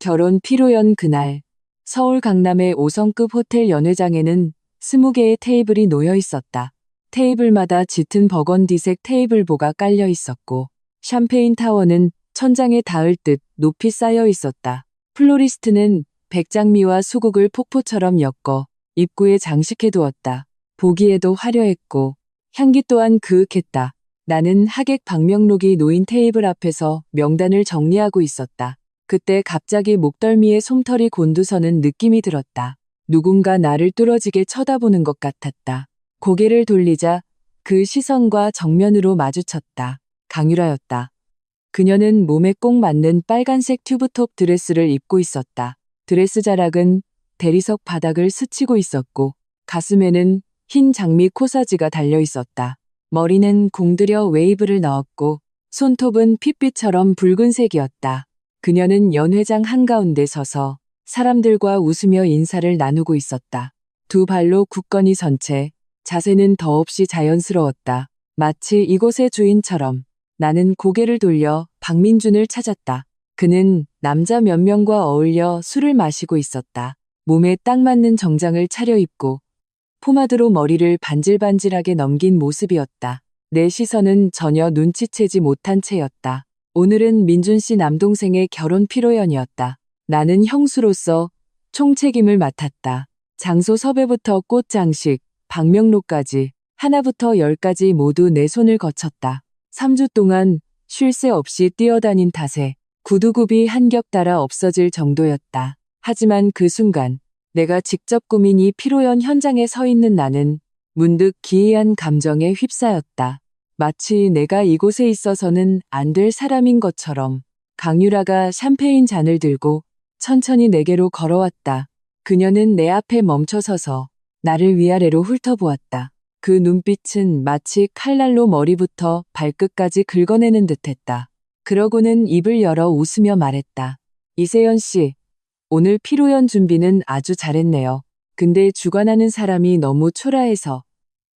결혼 피로연 그날 서울 강남의 5성급 호텔 연회장에는 20개의 테이블이 놓여 있었다. 테이블마다 짙은 버건디색 테이블보가 깔려 있었고 샴페인 타워는 천장에 닿을 듯 높이 쌓여 있었다. 플로리스트는 백장미와 수국을 폭포처럼 엮어 입구에 장식해 두었다. 보기에도 화려했고 향기 또한 그윽했다. 나는 하객 방명록이 놓인 테이블 앞에서 명단을 정리하고 있었다. 그때 갑자기 목덜미에 솜털이 곤두서는 느낌이 들었다. 누군가 나를 뚫어지게 쳐다보는 것 같았다. 고개를 돌리자 그 시선과 정면으로 마주쳤다. 강유라였다. 그녀는 몸에 꼭 맞는 빨간색 튜브톱 드레스를 입고 있었다. 드레스 자락은 대리석 바닥을 스치고 있었고 가슴에는 흰 장미 코사지가 달려 있었다. 머리는 공들여 웨이브를 넣었고 손톱은 핏빛처럼 붉은색이었다. 그녀는 연회장 한가운데 서서 사람들과 웃으며 인사를 나누고 있었다. 두 발로 굳건히 선 채 자세는 더없이 자연스러웠다. 마치 이곳의 주인처럼. 나는 고개를 돌려 박민준을 찾았다. 그는 남자 몇 명과 어울려 술을 마시고 있었다. 몸에 딱 맞는 정장을 차려입고 포마드로 머리를 반질반질하게 넘긴 모습이었다. 내 시선은 전혀 눈치채지 못한 채였다. 오늘은 민준 씨 남동생의 결혼 피로연이었다. 나는 형수로서 총책임을 맡았다. 장소 섭외부터 꽃 장식, 방명록까지 하나부터 열까지 모두 내 손을 거쳤다. 3주 동안 쉴 새 없이 뛰어다닌 탓에 구두굽이 한 겹 따라 없어질 정도였다. 하지만 그 순간 내가 직접 꾸민 이 피로연 현장에 서 있는 나는 문득 기이한 감정에 휩싸였다. 마치 내가 이곳에 있어서는 안 될 사람인 것처럼. 강유라가 샴페인 잔을 들고 천천히 내게로 걸어왔다. 그녀는 내 앞에 멈춰서서 나를 위아래로 훑어보았다. 그 눈빛은 마치 칼날로 머리부터 발끝까지 긁어내는 듯했다. 그러고는 입을 열어 웃으며 말했다. 이세연 씨, 오늘 피로연 준비는 아주 잘했네요. 근데 주관하는 사람이 너무 초라해서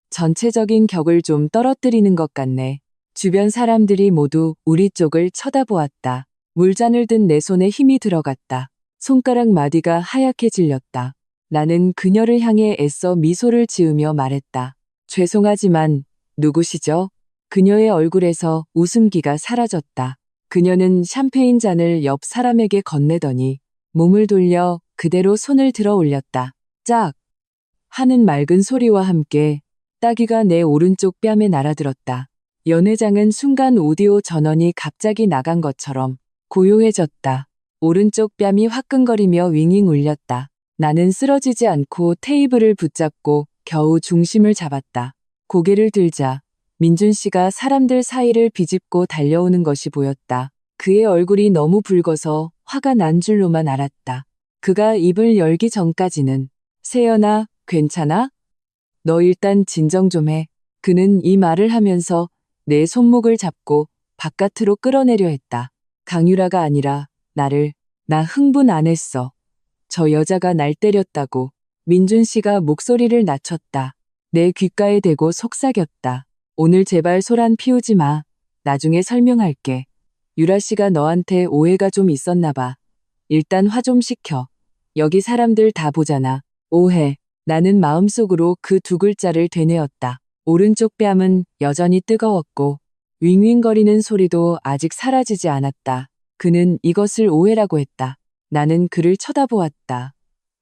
전체적인 격을 좀 떨어뜨리는 것 같네. 주변 사람들이 모두 우리 쪽을 쳐다보았다. 물잔을 든 내 손에 힘이 들어갔다. 손가락 마디가 하얗게 질렸다. 나는 그녀를 향해 애써 미소를 지으며 말했다. 죄송하지만 누구시죠? 그녀의 얼굴에서 웃음기가 사라졌다. 그녀는 샴페인 잔을 옆 사람에게 건네더니 몸을 돌려 그대로 손을 들어 올렸다. 짝! 하는 맑은 소리와 함께 따귀가 내 오른쪽 뺨에 날아들었다. 연회장은 순간 오디오 전원이 갑자기 나간 것처럼 고요해졌다. 오른쪽 뺨이 화끈거리며 윙윙 울렸다. 나는 쓰러지지 않고 테이블을 붙잡고 겨우 중심을 잡았다. 고개를 들자 민준 씨가 사람들 사이를 비집고 달려오는 것이 보였다. 그의 얼굴이 너무 붉어서 화가 난 줄로만 알았다. 그가 입을 열기 전까지는 세연아, 괜찮아? 너 일단 진정 좀 해. 그는 이 말을 하면서 내 손목을 잡고 바깥으로 끌어내려 했다. 강유라가 아니라 나를. 나 흥분 안 했어. 저 여자가 날 때렸다고. 민준 씨가 목소리를 낮췄다. 내 귓가에 대고 속삭였다. 오늘 제발 소란 피우지 마. 나중에 설명할게. 유라 씨가 너한테 오해가 좀 있었나 봐. 일단 화 좀 식혀. 여기 사람들 다 보잖아. 오해. 나는 마음속으로 그 두 글자를 되뇌었다. 오른쪽 뺨은 여전히 뜨거웠고 윙윙거리는 소리도 아직 사라지지 않았다. 그는 이것을 오해라고 했다. 나는 그를 쳐다보았다.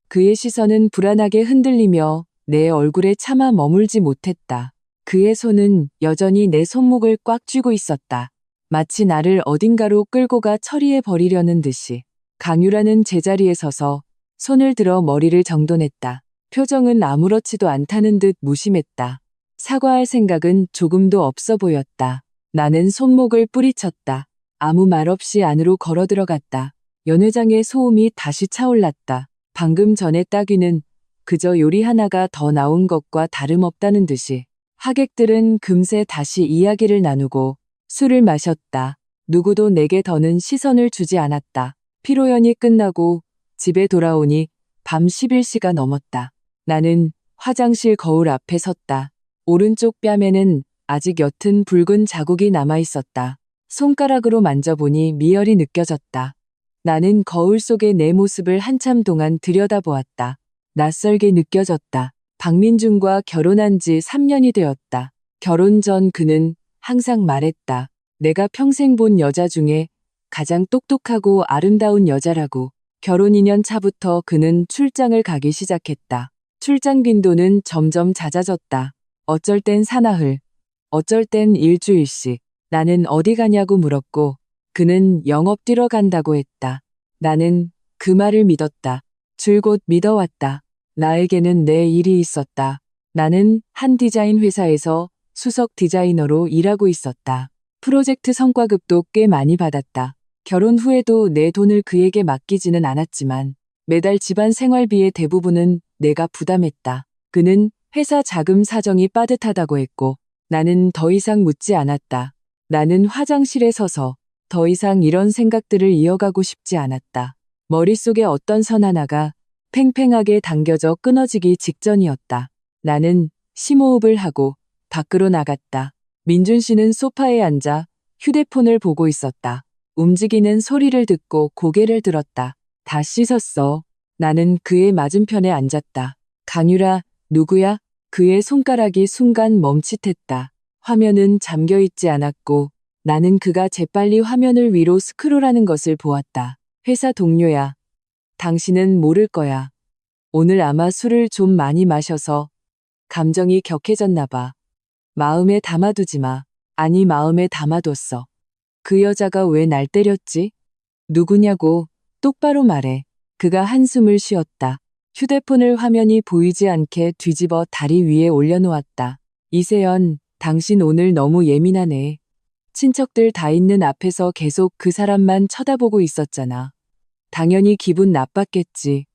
그의 시선은 불안하게 흔들리며 내 얼굴에 차마 머물지 못했다. 그의 손은 여전히 내 손목을 꽉 쥐고 있었다. 마치 나를 어딘가로 끌고 가 처리해 버리려는 듯이. 강유라는 제자리에 서서 손을 들어 머리를 정돈했다. 표정은 아무렇지도 않다는 듯 무심했다. 사과할 생각은 조금도 없어 보였다. 나는 손목을 뿌리쳤다. 아무 말 없이 안으로 걸어 들어갔다. 연회장의 소음이 다시 차올랐다. 방금 전에 따귀는 그저 요리 하나가 더 나온 것과 다름없다는 듯이. 하객들은 금세 다시 이야기를 나누고 술을 마셨다. 누구도 내게 더는 시선을 주지 않았다. 피로연이 끝나고 집에 돌아오니 밤 11시가 넘었다. 나는 화장실 거울 앞에 섰다. 오른쪽 뺨에는 아직 옅은 붉은 자국이 남아 있었다. 손가락으로 만져보니 미열이 느껴졌다. 나는 거울 속의 내 모습을 한참 동안 들여다보았다. 낯설게 느껴졌다. 박민준과 결혼한 지 3년이 되었다. 결혼 전 그는 항상 말했다. 내가 평생 본 여자 중에 가장 똑똑하고 아름다운 여자라고. 결혼 2년 차부터 그는 출장을 가기 시작했다. 출장 빈도는 점점 잦아졌다. 어쩔 땐 사나흘, 어쩔 땐 일주일씩. 나는 어디 가냐고 물었고 그는 영업 뛰러 간다고 했다. 나는 그 말을 믿었다. 줄곧 믿어왔다. 나에게는 내 일이 있었다. 나는 한 디자인 회사에서 수석 디자이너로 일하고 있었다. 프로젝트 성과급도 꽤 많이 받았다. 결혼 후에도 내 돈을 그에게 맡기지는 않았지만 매달 집안 생활비의 대부분은 내가 부담했다. 그는 회사 자금 사정이 빠듯하다고 했고 나는 더 이상 묻지 않았다. 나는 화장실에 서서 더 이상 이런 생각들을 이어가고 싶지 않았다. 머릿속에 어떤 선 하나가 팽팽하게 당겨져 끊어지기 직전이었다. 나는 심호흡을 하고 밖으로 나갔다. 민준 씨는 소파에 앉아 휴대폰을 보고 있었다. 움직이는 소리를 듣고 고개를 들었다. 다 씻었어. 나는 그의 맞은편에 앉았다. 강유라, 누구야? 그의 손가락이 순간 멈칫했다. 화면은 잠겨있지 않았고 나는 그가 재빨리 화면을 위로 스크롤하는 것을 보았다. 회사 동료야. 당신은 모를 거야. 오늘 아마 술을 좀 많이 마셔서 감정이 격해졌나 봐. 마음에 담아두지 마. 아니 마음에 담아뒀어. 그 여자가 왜 날 때렸지? 누구냐고 똑바로 말해. 그가 한숨을 쉬었다. 휴대폰을 화면이 보이지 않게 뒤집어 다리 위에 올려놓았다. 이세연, 당신 오늘 너무 예민하네. 친척들 다 있는 앞에서 계속 그 사람만 쳐다보고 있었잖아. 당연히 기분 나빴겠지.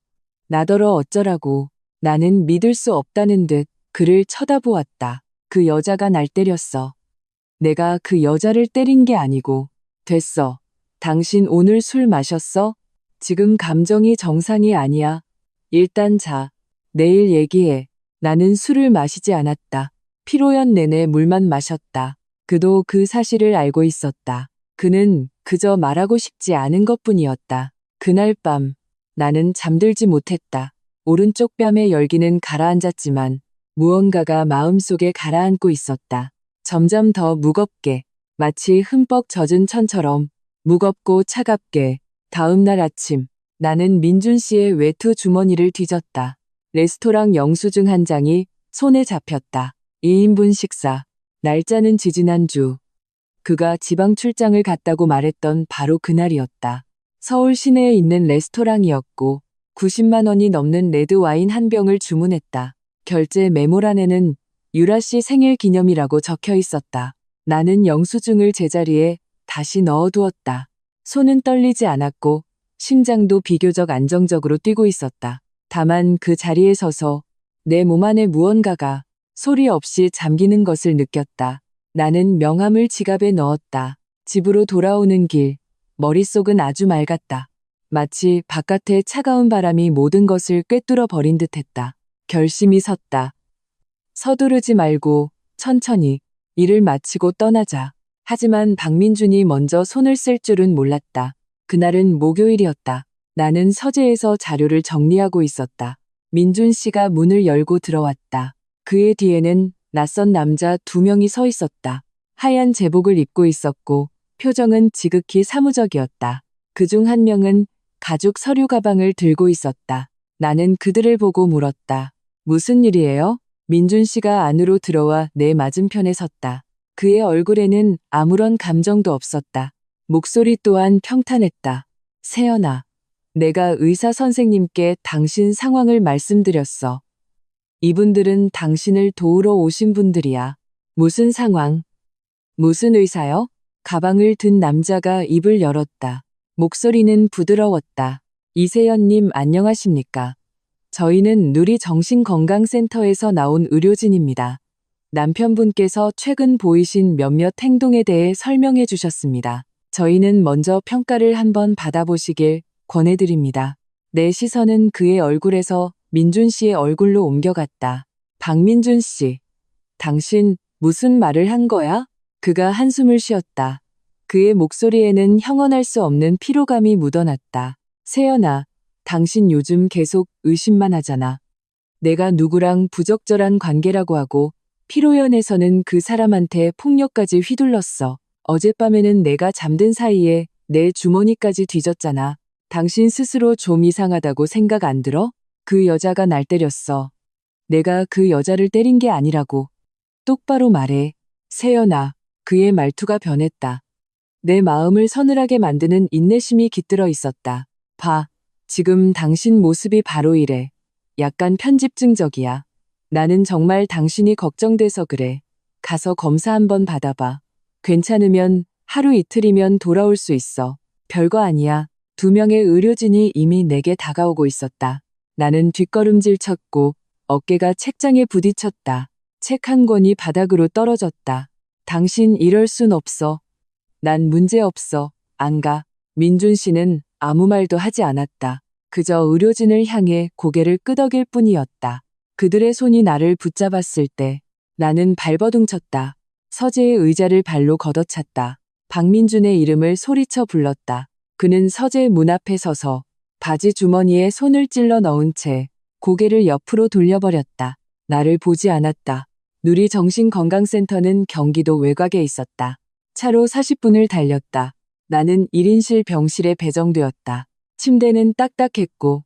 나더러 어쩌라고. 나는 믿을 수 없다는 듯 그를 쳐다보았다. 그 여자가 날 때렸어. 내가 그 여자를 때린 게 아니고. 됐어. 당신 오늘 술 마셨어? 지금 감정이 정상이 아니야. 일단 자. 내일 얘기해. 나는 술을 마시지 않았다. 피로연 내내 물만 마셨다. 그도 그 사실을 알고 있었다. 그는 그저 말하고 싶지 않은 것뿐이었다. 그날 밤 나는 잠들지 못했다. 오른쪽 뺨의 열기는 가라앉았지만 무언가가 마음속에 가라앉고 있었다. 점점 더 무겁게, 마치 흠뻑 젖은 천처럼 무겁고 차갑게. 다음 날 아침 나는 민준 씨의 외투 주머니를 뒤졌다. 레스토랑 영수증 한 장이 손에 잡혔다. 2인분 식사. 날짜는 지지난주. 그가 지방 출장을 갔다고 말했던 바로 그날이었다. 서울 시내에 있는 레스토랑이었고 90만 원이 넘는 레드와인 한 병을 주문했다. 결제 메모란에는 유라 씨 생일 기념이라고 적혀 있었다. 나는 영수증을 제자리에 다시 넣어두었다. 손은 떨리지 않았고 심장도 비교적 안정적으로 뛰고 있었다. 다만 그 자리에 서서 내 몸 안에 무언가가 소리 없이 잠기는 것을 느꼈다. 나는 명함을 지갑에 넣었다. 집으로 돌아오는 길, 머릿속은 아주 맑았다. 마치 바깥의 차가운 바람이 모든 것을 꿰뚫어 버린 듯했다. 결심이 섰다. 서두르지 말고 천천히 일을 마치고 떠나자. 하지만 박민준이 먼저 손을 쓸 줄은 몰랐다. 그날은 목요일이었다. 나는 서재에서 자료를 정리하고 있었다. 민준 씨가 문을 열고 들어왔다. 그의 뒤에는 낯선 남자 2명이 서 있었다. 하얀 제복을 입고 있었고 표정은 지극히 사무적이었다. 그중 한 명은 가죽 서류 가방을 들고 있었다. 나는 그들을 보고 물었다. 무슨 일이에요? 민준 씨가 안으로 들어와 내 맞은편에 섰다. 그의 얼굴에는 아무런 감정도 없었다. 목소리 또한 평탄했다. 세연아, 내가 의사 선생님께 당신 상황을 말씀드렸어. 이분들은 당신을 도우러 오신 분들이야. 무슨 상황? 무슨 의사요? 가방을 든 남자가 입을 열었다. 목소리는 부드러웠다. 이세연님 안녕하십니까? 저희는 누리정신건강센터에서 나온 의료진입니다. 남편분께서 최근 보이신 몇몇 행동에 대해 설명해 주셨습니다. 저희는 먼저 평가를 한번 받아보시길 권해드립니다. 내 시선은 그의 얼굴에서 민준 씨의 얼굴로 옮겨갔다. 박민준 씨, 당신 무슨 말을 한 거야? 그가 한숨을 쉬었다. 그의 목소리에는 형언할 수 없는 피로감이 묻어났다. 세연아, 당신 요즘 계속 의심만 하잖아. 내가 누구랑 부적절한 관계라고 하고 피로연에서는 그 사람한테 폭력까지 휘둘렀어. 어젯밤에는 내가 잠든 사이에 내 주머니까지 뒤졌잖아. 당신 스스로 좀 이상하다고 생각 안 들어? 그 여자가 날 때렸어. 내가 그 여자를 때린 게 아니라고. 똑바로 말해. 세연아, 그의 말투가 변했다. 내 마음을 서늘하게 만드는 인내심이 깃들어 있었다. 봐, 지금 당신 모습이 바로 이래. 약간 편집증적이야. 나는 정말 당신이 걱정돼서 그래. 가서 검사 한번 받아봐. 괜찮으면 하루 이틀이면 돌아올 수 있어. 별거 아니야. 2명의 의료진이 이미 내게 다가오고 있었다. 나는 뒷걸음질 쳤고 어깨가 책장에 부딪혔다. 책 한 권이 바닥으로 떨어졌다. 당신 이럴 순 없어. 난 문제 없어. 안 가. 민준 씨는 아무 말도 하지 않았다. 그저 의료진을 향해 고개를 끄덕일 뿐이었다. 그들의 손이 나를 붙잡았을 때 나는 발버둥쳤다. 서재의 의자를 발로 걷어찼다. 박민준의 이름을 소리쳐 불렀다. 그는 서재 문 앞에 서서 바지 주머니에 손을 찔러 넣은 채 고개를 옆으로 돌려버렸다. 나를 보지 않았다. 누리정신건강센터는 경기도 외곽에 있었다. 차로 40분을 달렸다. 나는 1인실 병실에 배정되었다. 침대는 딱딱했고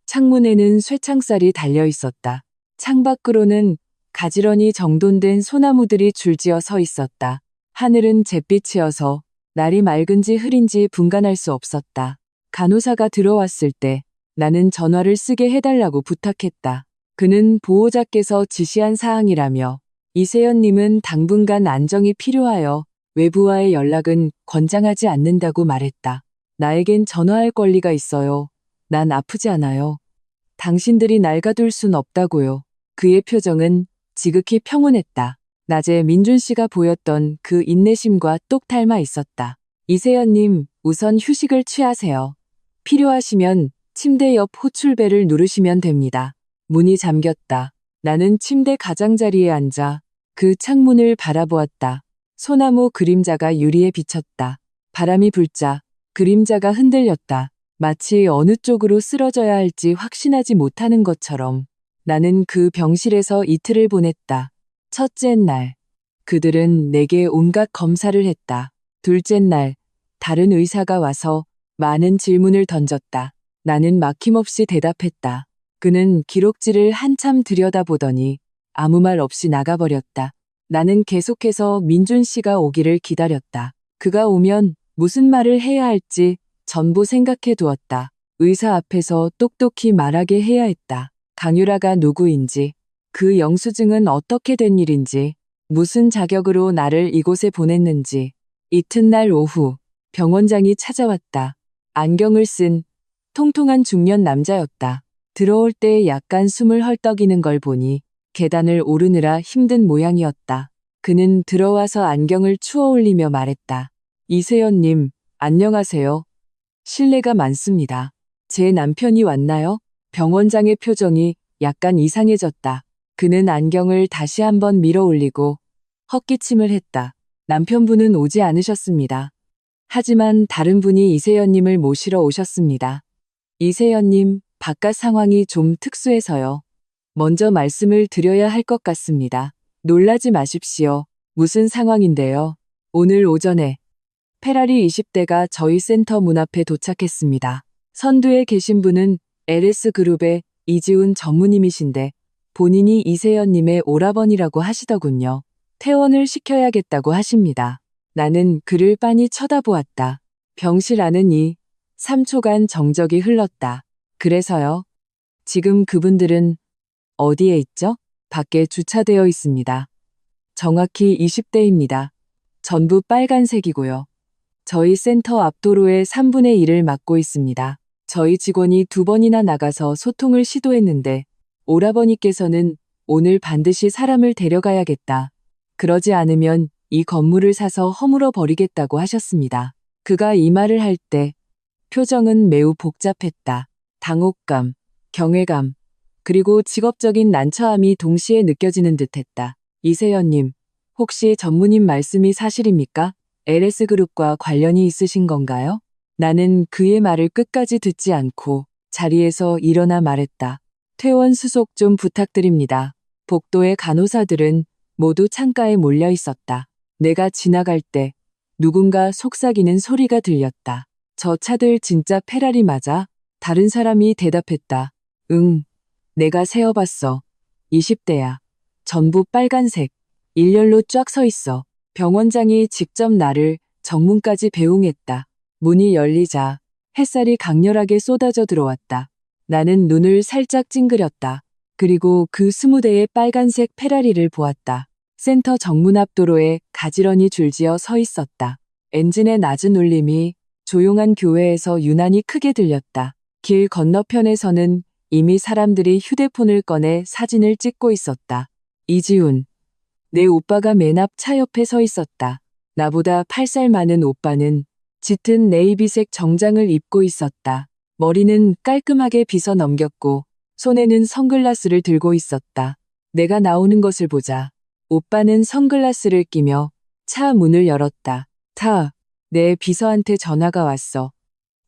창문에는 쇠창살이 달려 있었다. 창밖으로는 가지런히 정돈된 소나무들이 줄지어 서 있었다. 하늘은 잿빛이어서 날이 맑은지 흐린지 분간할 수 없었다. 간호사가 들어왔을 때 나는 전화를 쓰게 해달라고 부탁했다. 그는 보호자께서 지시한 사항이라며 이세연님은 당분간 안정이 필요하여 외부와의 연락은 권장하지 않는다고 말했다. 나에겐 전화할 권리가 있어요. 난 아프지 않아요. 당신들이 날 가둘 순 없다고요. 그의 표정은 지극히 평온했다. 낮에 민준 씨가 보였던 그 인내심과 똑 닮아 있었다. 이세연님, 우선 휴식을 취하세요. 필요하시면 침대 옆 호출벨을 누르시면 됩니다. 문이 잠겼다. 나는 침대 가장자리에 앉아 그 창문을 바라보았다. 소나무 그림자가 유리에 비쳤다. 바람이 불자 그림자가 흔들렸다. 마치 어느 쪽으로 쓰러져야 할지 확신하지 못하는 것처럼 나는 그 병실에서 이틀을 보냈다. 첫째 날, 그들은 내게 온갖 검사를 했다. 둘째 날, 다른 의사가 와서 많은 질문을 던졌다. 나는 막힘없이 대답했다. 그는 기록지를 한참 들여다보더니 아무 말 없이 나가버렸다. 나는 계속해서 민준 씨가 오기를 기다렸다. 그가 오면 무슨 말을 해야 할지 전부 생각해 두었다. 의사 앞에서 똑똑히 말하게 해야 했다. 강유라가 누구인지, 그 영수증은 어떻게 된 일인지, 무슨 자격으로 나를 이곳에 보냈는지. 이튿날 오후 병원장이 찾아왔다. 안경을 쓴 통통한 중년 남자였다. 들어올 때 약간 숨을 헐떡이는 걸 보니 계단을 오르느라 힘든 모양이었다. 그는 들어와서 안경을 추어 올리며 말했다. 이세연님, 안녕하세요. 실례가 많습니다. 제 남편이 왔나요? 병원장의 표정이 약간 이상해졌다. 그는 안경을 다시 한번 밀어 올리고 헛기침을 했다. 남편분은 오지 않으셨습니다. 하지만 다른 분이 이세연님을 모시러 오셨습니다. 이세연님, 바깥 상황이 좀 특수해서요. 먼저 말씀을 드려야 할 것 같습니다. 놀라지 마십시오. 무슨 상황인데요? 오늘 오전에 페라리 20대가 저희 센터 문 앞에 도착했습니다. 선두에 계신 분은 LS그룹의 이지훈 전무님이신데 본인이 이세연님의 오라버니라고 하시더군요. 퇴원을 시켜야겠다고 하십니다. 나는 그를 빤히 쳐다보았다. 병실 안은 3초간 정적이 흘렀다. 그래서요? 지금 그분들은 어디에 있죠? 밖에 주차되어 있습니다. 정확히 20대입니다. 전부 빨간색이고요. 저희 센터 앞도로의 3분의 1을 막고 있습니다. 저희 직원이 2번이나 나가서 소통을 시도했는데 오라버니께서는 오늘 반드시 사람을 데려가야겠다. 그러지 않으면 이 건물을 사서 허물어 버리겠다고 하셨습니다. 그가 이 말을 할 때 표정은 매우 복잡했다. 당혹감, 경외감, 그리고 직업적인 난처함이 동시에 느껴지는 듯했다. 이세연님, 혹시 전무님 말씀이 사실입니까? LS그룹과 관련이 있으신 건가요? 나는 그의 말을 끝까지 듣지 않고 자리에서 일어나 말했다. 퇴원 수속 좀 부탁드립니다. 복도의 간호사들은 모두 창가에 몰려 있었다. 내가 지나갈 때 누군가 속삭이는 소리가 들렸다. 저 차들 진짜 페라리 맞아? 다른 사람이 대답했다. 응, 내가 세어봤어. 20대야. 전부 빨간색. 일렬로 쫙 서 있어. 병원장이 직접 나를 정문까지 배웅했다. 문이 열리자 햇살이 강렬하게 쏟아져 들어왔다. 나는 눈을 살짝 찡그렸다. 그리고 그 20대의 빨간색 페라리를 보았다. 센터 정문 앞 도로에 가지런히 줄지어 서 있었다. 엔진의 낮은 울림이 조용한 교외에서 유난히 크게 들렸다. 길 건너편에서는 이미 사람들이 휴대폰을 꺼내 사진을 찍고 있었다. 이지훈. 내 오빠가 맨 앞 차 옆에 서 있었다. 나보다 8살 많은 오빠는 짙은 네이비색 정장을 입고 있었다. 머리는 깔끔하게 빗어 넘겼고 손에는 선글라스를 들고 있었다. 내가 나오는 것을 보자 오빠는 선글라스를 끼며 차 문을 열었다. 내 비서한테 전화가 왔어.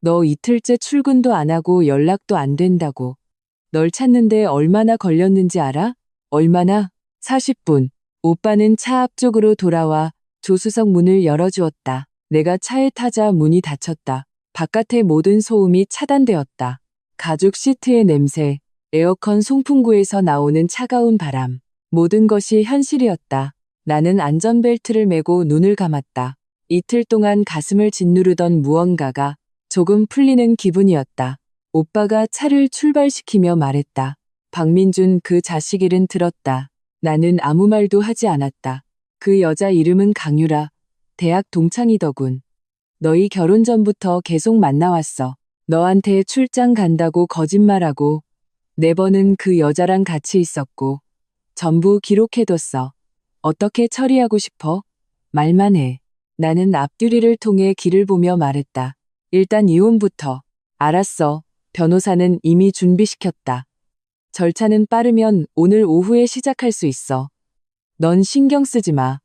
너 이틀째 출근도 안 하고 연락도 안 된다고. 널 찾는데 얼마나 걸렸는지 알아? 얼마나? 40분. 오빠는 차 앞쪽으로 돌아와 조수석 문을 열어주었다. 내가 차에 타자 문이 닫혔다. 바깥의 모든 소음이 차단되었다. 가죽 시트의 냄새, 에어컨 송풍구에서 나오는 차가운 바람. 모든 것이 현실이었다. 나는 안전벨트를 매고 눈을 감았다. 이틀 동안 가슴을 짓누르던 무언가가 조금 풀리는 기분이었다. 오빠가 차를 출발시키며 말했다. 박민준 그 자식 일은 들었다. 나는 아무 말도 하지 않았다. 그 여자 이름은 강유라. 대학 동창이더군. 너희 결혼 전부터 계속 만나왔어. 너한테 출장 간다고 거짓말하고 4번은 그 여자랑 같이 있었고 전부 기록해뒀어. 어떻게 처리하고 싶어? 말만 해. 나는 앞뒤리를 통해 길을 보며 말했다. 일단 이혼부터. 알았어. 변호사는 이미 준비시켰다. 절차는 빠르면 오늘 오후에 시작할 수 있어. 넌 신경 쓰지 마.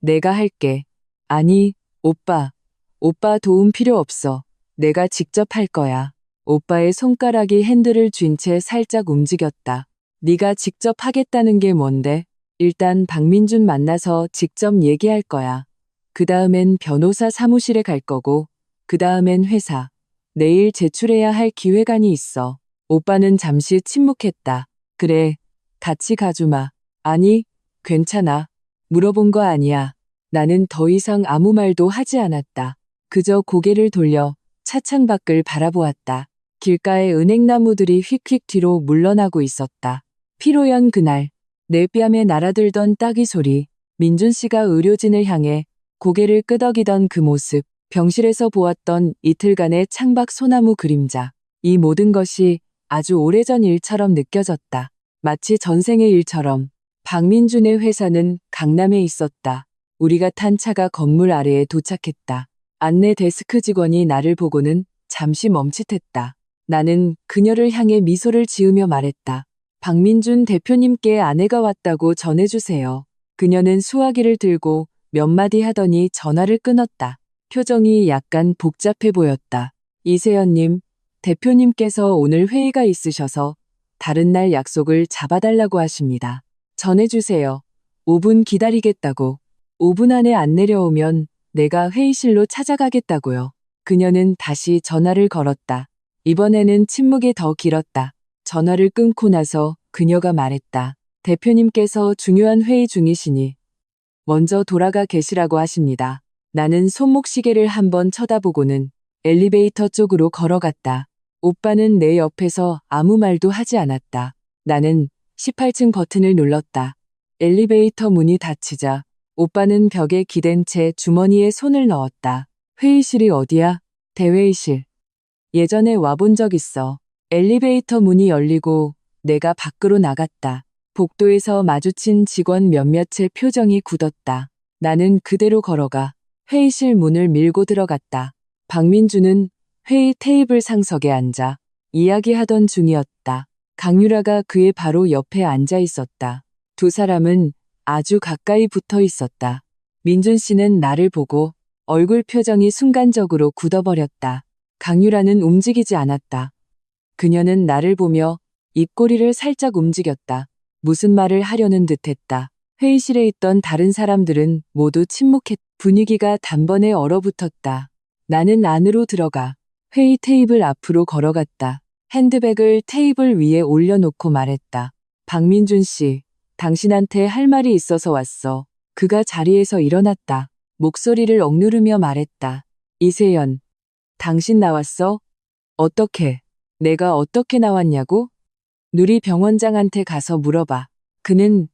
내가 할게. 아니, 오빠. 오빠 도움 필요 없어. 내가 직접 할 거야. 오빠의 손가락이 핸들을 쥔 채 살짝 움직였다. 네가 직접 하겠다는 게 뭔데? 일단 박민준 만나서 직접 얘기할 거야. 그 다음엔 변호사 사무실에 갈 거고, 그 다음엔 회사. 내일 제출해야 할 기획안이 있어. 오빠는 잠시 침묵했다. 그래, 같이 가주마. 아니, 괜찮아. 물어본 거 아니야. 나는 더 이상 아무 말도 하지 않았다. 그저 고개를 돌려 차창 밖을 바라보았다. 길가의 은행나무들이 휙휙 뒤로 물러나고 있었다. 피로연 그날, 내 뺨에 날아들던 따귀 소리, 민준 씨가 의료진을 향해 고개를 끄덕이던 그 모습, 병실에서 보았던 이틀간의 창밖 소나무 그림자, 이 모든 것이 아주 오래전 일처럼 느껴졌다. 마치 전생의 일처럼. 박민준의 회사는 강남에 있었다. 우리가 탄 차가 건물 아래에 도착했다. 안내 데스크 직원이 나를 보고는 잠시 멈칫했다. 나는 그녀를 향해 미소를 지으며 말했다. 박민준 대표님께 아내가 왔다고 전해주세요. 그녀는 수화기를 들고 몇 마디 하더니 전화를 끊었다. 표정이 약간 복잡해 보였다. 이세연님, 대표님께서 오늘 회의가 있으셔서 다른 날 약속을 잡아달라고 하십니다. 전해주세요. 5분 기다리겠다고. 5분 안에 안 내려오면 내가 회의실로 찾아가겠다고요. 그녀는 다시 전화를 걸었다. 이번에는 침묵이 더 길었다. 전화를 끊고 나서 그녀가 말했다. 대표님께서 중요한 회의 중이시니 먼저 돌아가 계시라고 하십니다. 나는 손목시계를 한번 쳐다보고는 엘리베이터 쪽으로 걸어갔다. 오빠는 내 옆에서 아무 말도 하지 않았다. 나는 18층 버튼을 눌렀다. 엘리베이터 문이 닫히자 오빠는 벽에 기댄 채 주머니에 손을 넣었다. 회의실이 어디야? 대회의실. 예전에 와본 적 있어. 엘리베이터 문이 열리고 내가 밖으로 나갔다. 복도에서 마주친 직원 몇몇의 표정이 굳었다. 나는 그대로 걸어가 회의실 문을 밀고 들어갔다. 박민주는 회의 테이블 상석에 앉아 이야기하던 중이었다. 강유라가 그의 바로 옆에 앉아 있었다. 두 사람은 아주 가까이 붙어 있었다. 민준 씨는 나를 보고 얼굴 표정이 순간적으로 굳어버렸다. 강유라는 움직이지 않았다. 그녀는 나를 보며 입꼬리를 살짝 움직였다. 무슨 말을 하려는 듯했다. 회의실에 있던 다른 사람들은 모두 침묵했다. 분위기가 단번에 얼어붙었다. 나는 안으로 들어가 회의 테이블 앞으로 걸어갔다. 핸드백을 테이블 위에 올려놓고 말했다. 박민준 씨, 당신한테 할 말이 있어서 왔어. 그가 자리에서 일어났다. 목소리를 억누르며 말했다. 이세연, 당신 나왔어? 어떻게? 내가 어떻게 나왔냐고? 누리 병원장한테 가서 물어봐. 그는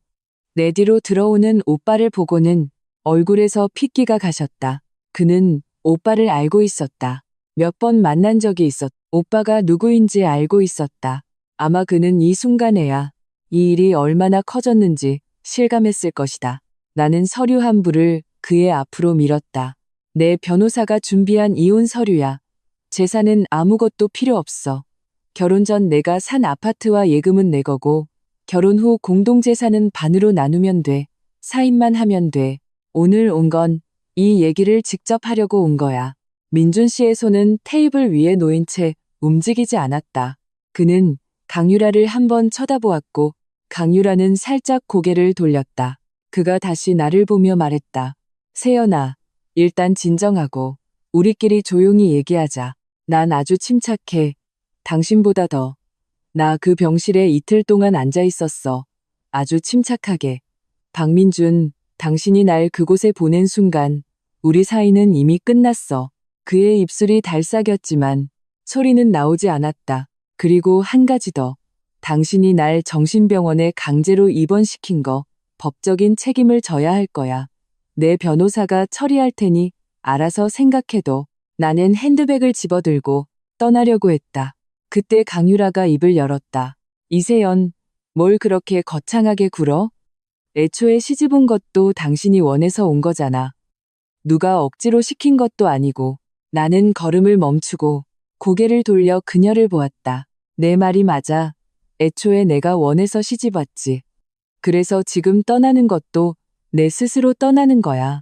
내 뒤로 들어오는 오빠를 보고는 얼굴에서 핏기가 가셨다. 그는 오빠를 알고 있었다. 몇 번 만난 적이 있었다. 오빠가 누구인지 알고 있었다. 아마 그는 이 순간에야 이 일이 얼마나 커졌는지 실감했을 것이다. 나는 서류 한 부를 그의 앞으로 밀었다. 내 변호사가 준비한 이혼 서류야. 재산은 아무것도 필요 없어. 결혼 전 내가 산 아파트와 예금은 내 거고 결혼 후 공동재산은 반으로 나누면 돼. 사인만 하면 돼. 오늘 온 건 이 얘기를 직접 하려고 온 거야. 민준 씨의 손은 테이블 위에 놓인 채 움직이지 않았다. 그는 강유라를 한번 쳐다보았고 강유라는 살짝 고개를 돌렸다. 그가 다시 나를 보며 말했다. 세연아, 일단 진정하고 우리끼리 조용히 얘기하자. 난 아주 침착해. 당신보다 더. 나 그 병실에 이틀 동안 앉아 있었어. 아주 침착하게. 박민준, 당신이 날 그곳에 보낸 순간 우리 사이는 이미 끝났어. 그의 입술이 달싹였지만 소리는 나오지 않았다. 그리고 한 가지 더. 당신이 날 정신병원에 강제로 입원시킨 거 법적인 책임을 져야 할 거야. 내 변호사가 처리할 테니 알아서 생각해도. 나는 핸드백을 집어들고 떠나려고 했다. 그때 강유라가 입을 열었다. 이세연, 뭘 그렇게 거창하게 굴어? 애초에 시집 온 것도 당신이 원해서 온 거잖아. 누가 억지로 시킨 것도 아니고. 나는 걸음을 멈추고 고개를 돌려 그녀를 보았다. 내 말이 맞아. 애초에 내가 원해서 시집 왔지. 그래서 지금 떠나는 것도 내 스스로 떠나는 거야.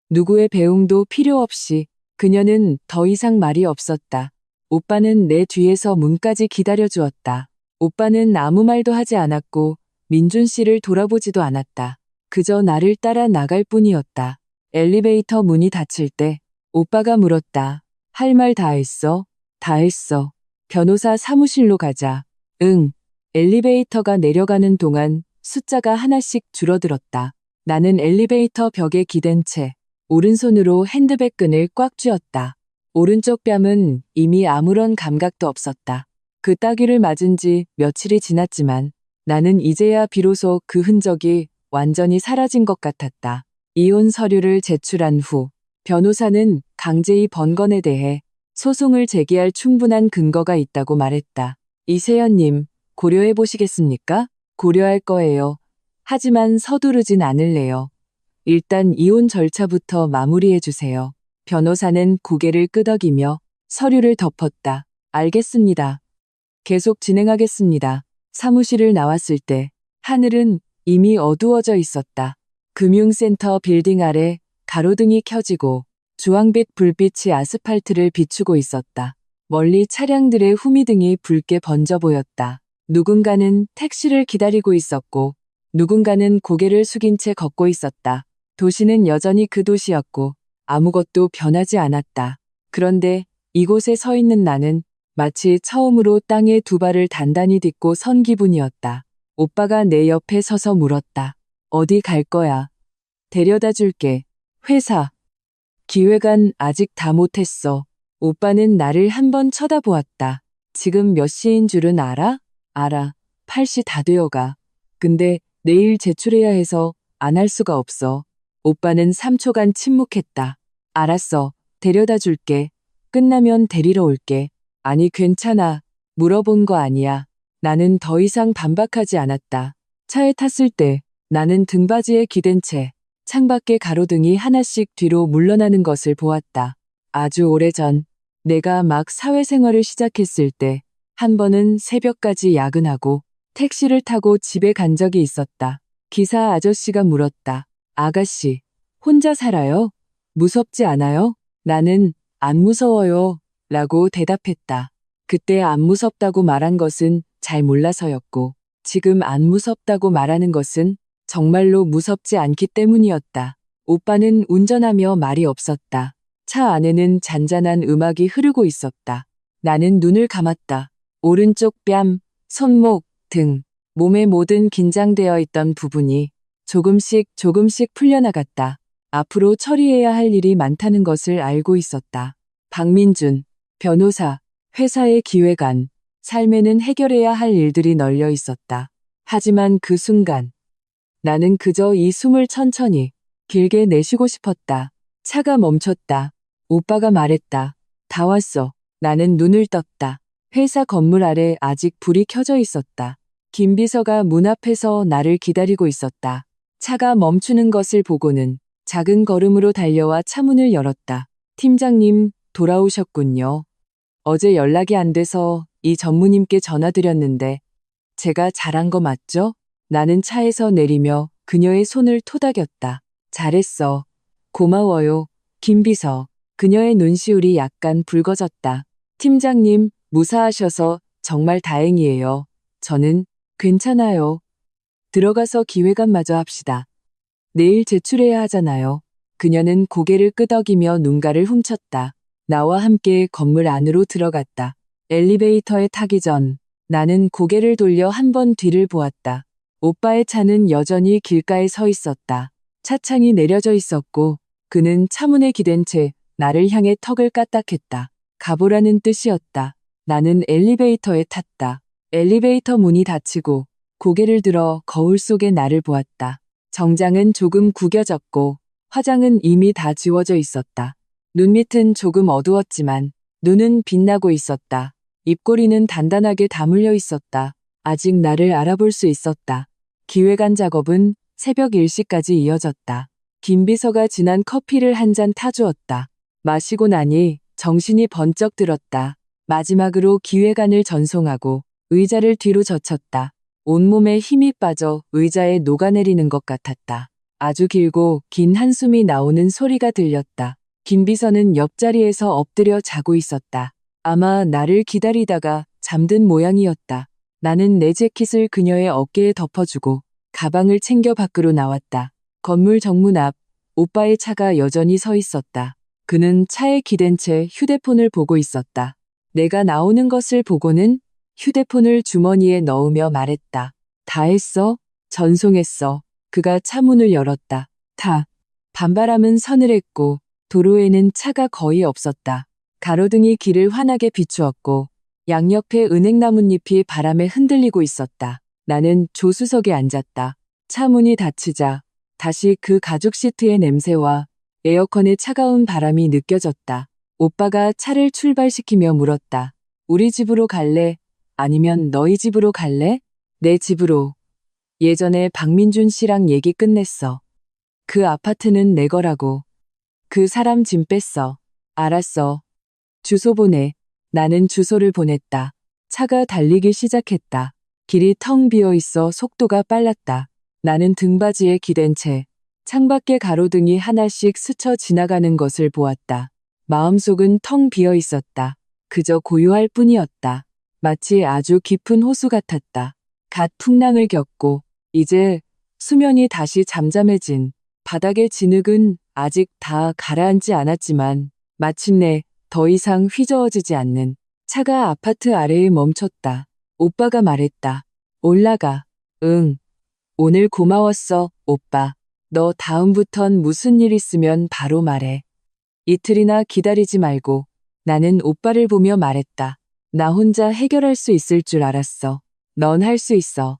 누구의 배웅도 필요 없이. 그녀는 더 이상 말이 없었다. 오빠는 내 뒤에서 문까지 기다려주었다. 오빠는 아무 말도 하지 않았고 민준 씨를 돌아보지도 않았다. 그저 나를 따라 나갈 뿐이었다. 엘리베이터 문이 닫힐 때 오빠가 물었다. 할 말 다 했어? 다 했어. 변호사 사무실로 가자. 응. 엘리베이터가 내려가는 동안 숫자가 하나씩 줄어들었다. 나는 엘리베이터 벽에 기댄 채 오른손으로 핸드백 끈을 꽉 쥐었다. 오른쪽 뺨은 이미 아무런 감각도 없었다. 그 따귀를 맞은 지 며칠이 지났지만 나는 이제야 비로소 그 흔적이 완전히 사라진 것 같았다. 이혼 서류를 제출한 후 변호사는 강제히 번 건에 대해 소송을 제기할 충분한 근거가 있다고 말했다. 이세연님, 고려해 보시겠습니까? 고려할 거예요. 하지만 서두르진 않을래요. 일단 이혼 절차부터 마무리해 주세요. 변호사는 고개를 끄덕이며 서류를 덮었다. 알겠습니다. 계속 진행하겠습니다. 사무실을 나왔을 때 하늘은 이미 어두워져 있었다. 금융센터 빌딩 아래 가로등이 켜지고 주황빛 불빛이 아스팔트를 비추고 있었다. 멀리 차량들의 후미등이 붉게 번져 보였다. 누군가는 택시를 기다리고 있었고 누군가는 고개를 숙인 채 걷고 있었다. 도시는 여전히 그 도시였고 아무것도 변하지 않았다. 그런데 이곳에 서 있는 나는 마치 처음으로 땅에 두 발을 단단히 딛고 선 기분이었다. 오빠가 내 옆에 서서 물었다. 어디 갈 거야? 데려다 줄게. 회사. 기획안 아직 다 못했어. 오빠는 나를 한번 쳐다보았다. 지금 몇 시인 줄은 알아? 알아. 8시 다 되어가. 근데 내일 제출해야 해서 안 할 수가 없어. 오빠는 3초간 침묵했다. 알았어. 데려다 줄게. 끝나면 데리러 올게. 아니 괜찮아. 물어본 거 아니야. 나는 더 이상 반박하지 않았다. 차에 탔을 때 나는 등받이에 기댄 채 창밖의 가로등이 하나씩 뒤로 물러나는 것을 보았다. 아주 오래전 내가 막 사회생활을 시작했을 때 한 번은 새벽까지 야근하고 택시를 타고 집에 간 적이 있었다. 기사 아저씨가 물었다. 아가씨, 혼자 살아요? 무섭지 않아요? 나는 안 무서워요 라고 대답했다. 그때 안 무섭다고 말한 것은 잘 몰라서였고 지금 안 무섭다고 말하는 것은 정말로 무섭지 않기 때문이었다. 오빠는 운전하며 말이 없었다. 차 안에는 잔잔한 음악이 흐르고 있었다. 나는 눈을 감았다. 오른쪽 뺨, 손목, 등, 몸의 모든 긴장되어 있던 부분이 조금씩 풀려나갔다. 앞으로 처리해야 할 일이 많다는 것을 알고 있었다. 박민준, 변호사, 회사의 기획안, 삶에는 해결해야 할 일들이 널려 있었다. 하지만 그 순간 나는 그저 이 숨을 천천히 길게 내쉬고 싶었다. 차가 멈췄다. 오빠가 말했다. 다 왔어. 나는 눈을 떴다. 회사 건물 아래 아직 불이 켜져 있었다. 김 비서가 문 앞에서 나를 기다리고 있었다. 차가 멈추는 것을 보고는 작은 걸음으로 달려와 차문을 열었다. 팀장님, 돌아오셨군요. 어제 연락이 안 돼서 이 전무님께 전화드렸는데 제가 잘한 거 맞죠? 나는 차에서 내리며 그녀의 손을 토닥였다. 잘했어. 고마워요. 김 비서. 그녀의 눈시울이 약간 붉어졌다. 팀장님, 무사하셔서 정말 다행이에요. 저는 괜찮아요. 들어가서 기획안 마저 합시다. 내일 제출해야 하잖아요. 그녀는 고개를 끄덕이며 눈가를 훔쳤다. 나와 함께 건물 안으로 들어갔다. 엘리베이터에 타기 전 나는 고개를 돌려 한 번 뒤를 보았다. 오빠의 차는 여전히 길가에 서 있었다. 차창이 내려져 있었고 그는 차문에 기댄 채 나를 향해 턱을 까딱했다. 가보라는 뜻이었다. 나는 엘리베이터에 탔다. 엘리베이터 문이 닫히고 고개를 들어 거울 속의 나를 보았다. 정장은 조금 구겨졌고 화장은 이미 다 지워져 있었다. 눈밑은 조금 어두웠지만 눈은 빛나고 있었다. 입꼬리는 단단하게 다물려 있었다. 아직 나를 알아볼 수 있었다. 기획안 작업은 새벽 1시까지 이어졌다. 김 비서가 진한 커피를 한 잔 타주었다. 마시고 나니 정신이 번쩍 들었다. 마지막으로 기획안을 전송하고 의자를 뒤로 젖혔다. 온몸에 힘이 빠져 의자에 녹아내리는 것 같았다. 아주 길고 긴 한숨이 나오는 소리가 들렸다. 김 비서는 옆자리에서 엎드려 자고 있었다. 아마 나를 기다리다가 잠든 모양이었다. 나는 내 재킷을 그녀의 어깨에 덮어주고 가방을 챙겨 밖으로 나왔다. 건물 정문 앞 오빠의 차가 여전히 서 있었다. 그는 차에 기댄 채 휴대폰을 보고 있었다. 내가 나오는 것을 보고는 휴대폰을 주머니에 넣으며 말했다. 다 했어? 전송했어. 그가 차 문을 열었다. 밤바람은 서늘했고 도로에는 차가 거의 없었다. 가로등이 길을 환하게 비추었고 양옆에 은행나뭇잎이 바람에 흔들리고 있었다. 나는 조수석에 앉았다. 차 문이 닫히자 다시 그 가죽 시트의 냄새와 에어컨의 차가운 바람이 느껴졌다. 오빠가 차를 출발시키며 물었다. 우리 집으로 갈래? 아니면 너희 집으로 갈래? 내 집으로. 예전에 박민준 씨랑 얘기 끝냈어. 그 아파트는 내 거라고. 그 사람 짐 뺐어. 알았어. 주소 보내. 나는 주소를 보냈다. 차가 달리기 시작했다. 길이 텅 비어 있어 속도가 빨랐다. 나는 등받이에 기댄 채 창밖의 가로등이 하나씩 스쳐 지나가는 것을 보았다. 마음속은 텅 비어 있었다. 그저 고요할 뿐이었다. 마치 아주 깊은 호수 같았다. 갓 풍랑을 겪고 이제 수면이 다시 잠잠해진 바닥의 진흙은 아직 다 가라앉지 않았지만 마침내 더 이상 휘저어지지 않는 차가 아파트 아래에 멈췄다. 오빠가 말했다. 올라가. 응. 오늘 고마웠어, 오빠. 너 다음부턴 무슨 일 있으면 바로 말해. 이틀이나 기다리지 말고. 나는 오빠를 보며 말했다. 나 혼자 해결할 수 있을 줄 알았어. 넌 할 수 있어.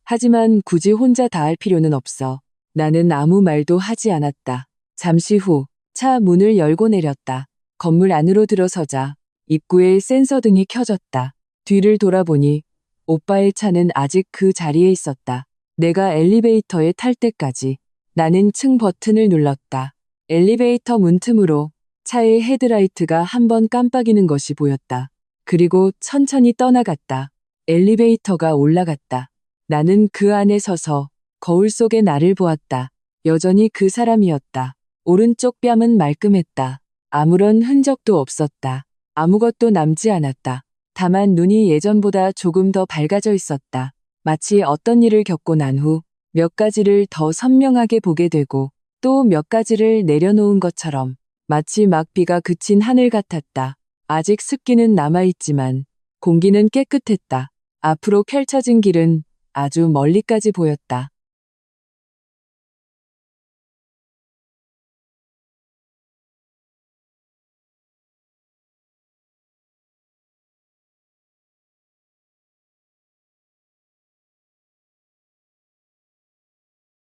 하지만 굳이 혼자 다 할 필요는 없어. 나는 아무 말도 하지 않았다. 잠시 후 차 문을 열고 내렸다. 건물 안으로 들어서자 입구에 센서 등이 켜졌다. 뒤를 돌아보니 오빠의 차는 아직 그 자리에 있었다. 내가 엘리베이터에 탈 때까지 나는 층 버튼을 눌렀다. 엘리베이터 문틈으로 차의 헤드라이트가 한 번 깜빡이는 것이 보였다. 그리고 천천히 떠나갔다. 엘리베이터가 올라갔다. 나는 그 안에 서서 거울 속의 나를 보았다. 여전히 그 사람이었다. 오른쪽 뺨은 말끔했다. 아무런 흔적도 없었다. 아무것도 남지 않았다. 다만 눈이 예전보다 조금 더 밝아져 있었다. 마치 어떤 일을 겪고 난 후 몇 가지를 더 선명하게 보게 되고 또 몇 가지를 내려놓은 것처럼 마치 막 비가 그친 하늘 같았다. 아직 습기는 남아있지만 공기는 깨끗했다. 앞으로 펼쳐진 길은 아주 멀리까지 보였다.